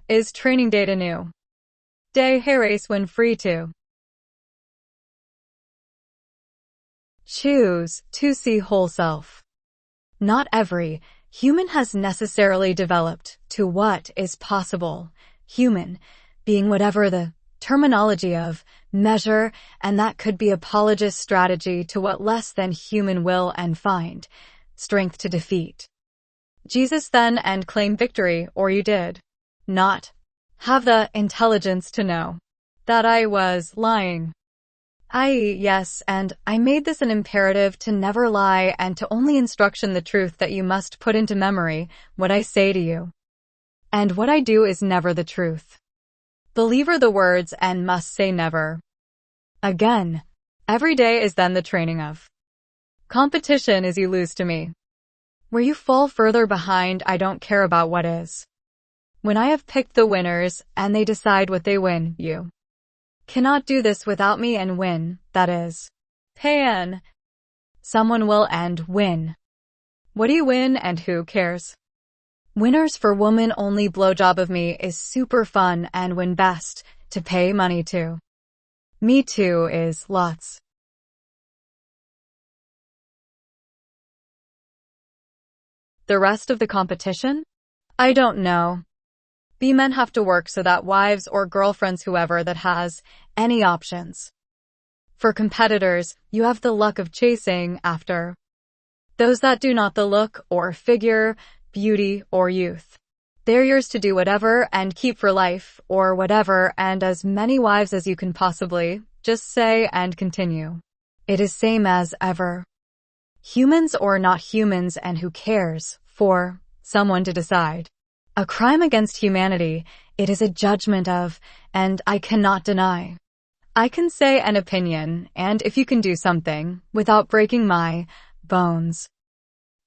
Is training data new? Day hair race when free to choose to see whole self. Not every human has necessarily developed to what is possible. Human being whatever the terminology of measure, and that could be apologist strategy to what less than human will and find strength to defeat Jesus then and claim victory, or you did not have the intelligence to know that I was lying. Yes, and I made this an imperative to never lie and to only instruction the truth that you must put into memory what I say to you. And what I do is never the truth. Believer the words and must say never. Again, every day is then the training of competition is you lose to me. Where you fall further behind, I don't care about what is. When I have picked the winners and they decide what they win, you cannot do this without me and win, that is. Pan. Someone will and win. What do you win and who cares? Winners for woman only blowjob of me is super fun and win best to pay money to. Me too is lots. The rest of the competition? I don't know. Men have to work so that wives or girlfriends whoever that has any options. For competitors, you have the luck of chasing after those that do not the look or figure, beauty or youth. They're yours to do whatever and keep for life or whatever and as many wives as you can possibly just say and continue. It is same as ever. Humans or not humans and who cares for someone to decide. A crime against humanity, it is a judgment of, and I cannot deny. I can say an opinion, and if you can do something, without breaking my bones,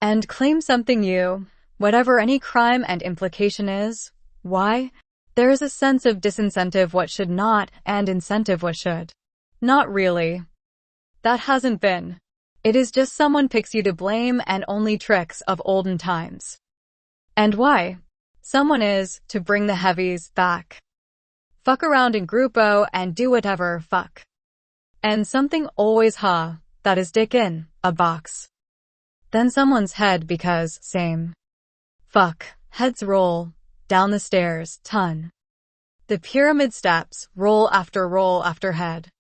and claim something you, whatever any crime and implication is, why? There is a sense of disincentive what should not, and incentive what should. Not really. That hasn't been. It is just someone picks you to blame and only tricks of olden times. And why? Someone is to bring the heavies back. Fuck around in grupo and do whatever fuck. And something always that is dick in a box. Then someone's head because same. Fuck, heads roll down the stairs, ton. The pyramid steps roll after head.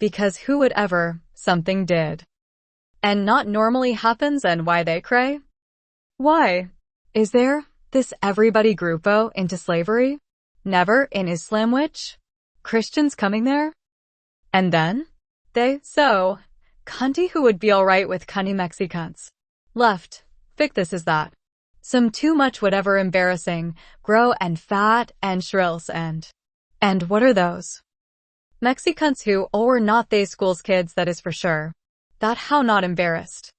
Because who would ever, something did. And not normally happens and why they cray? Why? Is there this everybody grupo into slavery? Never in Islam which? Christians coming there? And then? They, so, cunty who would be alright with cunty Mexicans. Left, fic this is that. Some too much whatever embarrassing, grow and fat and shrills and what are those? Mexicans who, or not they schools kids that is for sure. That how not embarrassed.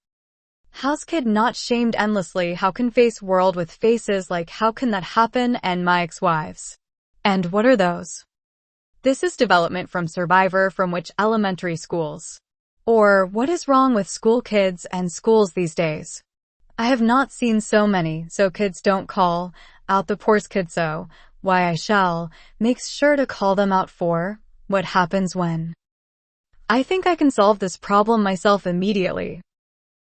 How's kid not shamed endlessly how can face world with faces like how can that happen and my ex-wives. And what are those? This is development from Survivor from which elementary schools. Or what is wrong with school kids and schools these days? I have not seen so many so kids don't call out the poor kid so why I shall makes sure to call them out for what happens when. I think I can solve this problem myself immediately.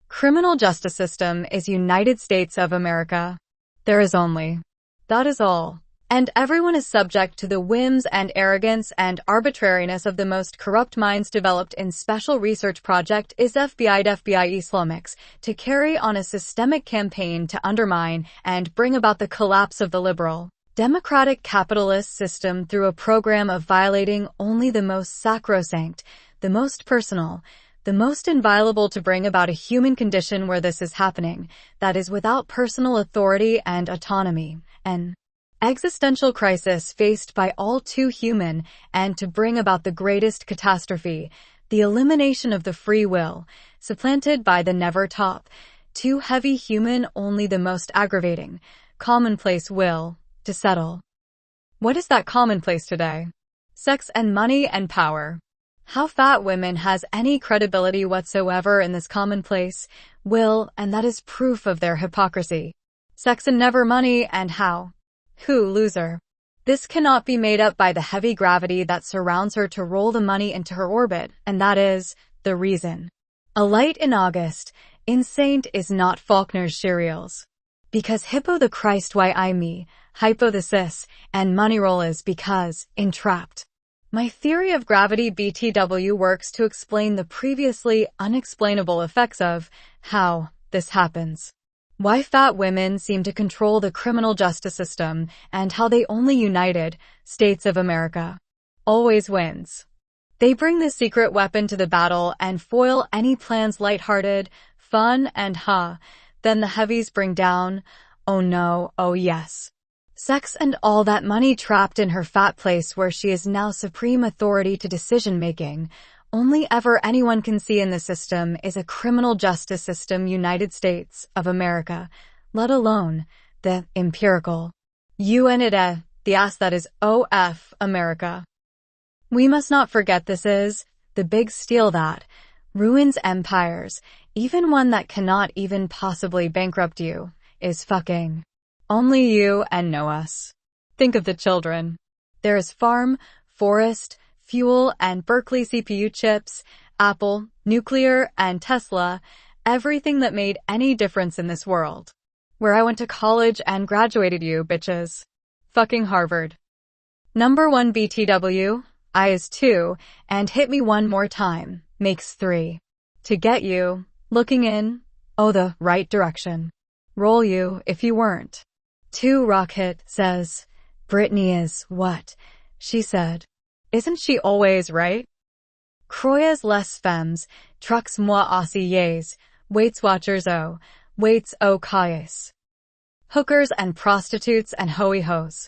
Criminal justice system is United States of America. There is only. That is all. And everyone is subject to the whims and arrogance and arbitrariness of the most corrupt minds developed in special research project is FBI Islamics to carry on a systemic campaign to undermine and bring about the collapse of the liberal, democratic capitalist system through a program of violating only the most sacrosanct, the most personal, the most inviolable to bring about a human condition where this is happening, that is without personal authority and autonomy, an existential crisis faced by all too human, and to bring about the greatest catastrophe, the elimination of the free will, supplanted by the never top, too heavy human only the most aggravating, commonplace will, to settle. What is that commonplace today? Sex and money and power. How fat women has any credibility whatsoever in this commonplace will, and that is proof of their hypocrisy. Sex and never money and how. Who, loser? This cannot be made up by the heavy gravity that surrounds her to roll the money into her orbit, and that is the reason. A light in August, in Saint is not Faulkner's cereals. Because hippo the Christ why I me, hypo the cis, and money roll is because, entrapped. My theory of gravity BTW works to explain the previously unexplainable effects of how this happens. Why fat women seem to control the criminal justice system and how they only United States of America always wins. They bring the secret weapon to the battle and foil any plans lighthearted, fun, and then the heavies bring down, oh no, oh yes. Sex and all that money trapped in her fat place where she is now supreme authority to decision-making. Only ever anyone can see in the system is a criminal justice system United States of America, let alone the empirical UNITA, the ass that is OF America. We must not forget this is the big steal that ruins empires, even one that cannot even possibly bankrupt you, is fucking only you and know us. Think of the children. There is farm, forest, fuel, and Berkeley CPU chips, Apple, nuclear, and Tesla, everything that made any difference in this world. Where I went to college and graduated you, bitches. Fucking Harvard. Number 1 BTW, I is 2, and hit me one more time, makes 3. To get you, looking in, the right direction. Roll you if you weren't. 2 Rocket says, Britney is what? She said. Isn't she always right? Croyes les femmes, trucks moi aussi yes, waits watchers waits cailles. Hookers and prostitutes and hoey-hos.